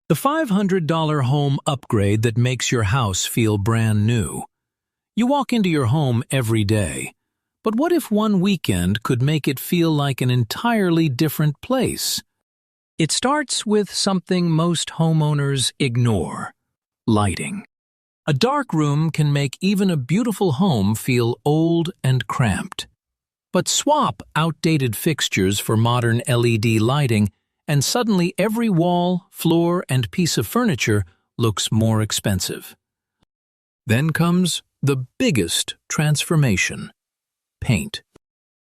The $500 home upgrade that makes your house feel brand new. You walk into your home every day, but what if one weekend could make it feel like an entirely different place? It starts with something most homeowners ignore: lighting. A dark room can make even a beautiful home feel old and cramped. But swap outdated fixtures for modern LED lighting, and suddenly every wall, floor, and piece of furniture looks more expensive. Then comes the biggest transformation: paint.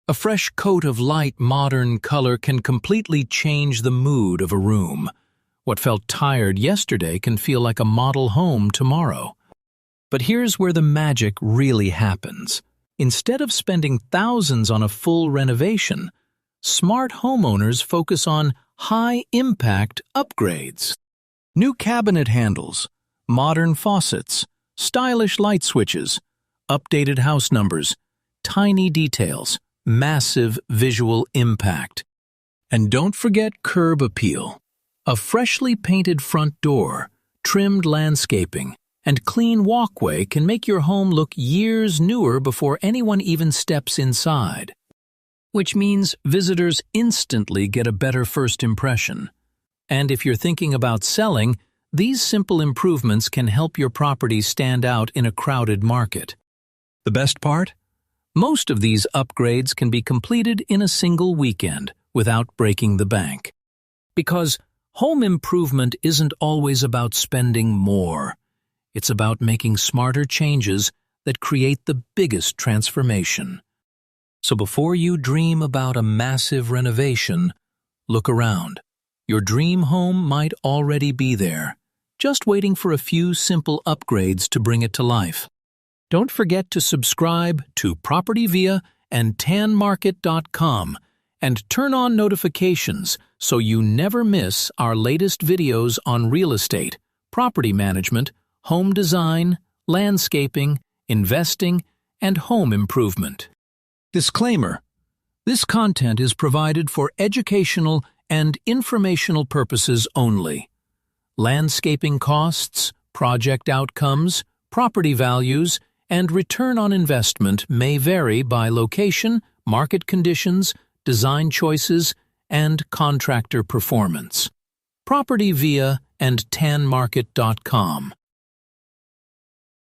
A fresh coat of light, modern color can completely change the mood of a room. What felt tired yesterday can feel like a model home tomorrow. But here's where the magic really happens. Instead of spending thousands on a full renovation, smart homeowners focus on high-impact upgrades. New cabinet handles, modern faucets, stylish light switches, updated house numbers, tiny details, massive visual impact. And don't forget curb appeal. A freshly painted front door, trimmed landscaping, and clean walkway can make your home look years newer before anyone even steps inside. Which means visitors instantly get a better first impression. And if you're thinking about selling, these simple improvements can help your property stand out in a crowded market. The best part? Most of these upgrades can be completed in a single weekend without breaking the bank. Because home improvement isn't always about spending more. It's about making smarter changes that create the biggest transformation. So before you dream about a massive renovation, look around. Your dream home might already be there, just waiting for a few simple upgrades to bring it to life. Don't forget to subscribe to Property Via and tanmarket.com and turn on notifications so you never miss our latest videos on real estate, property management, home design, landscaping, investing, and home improvement. Disclaimer: this content is provided for educational and informational purposes only. Landscaping costs, project outcomes, property values, and return on investment may vary by location, market conditions, design choices, and contractor performance. Property Via and tanmarket.com.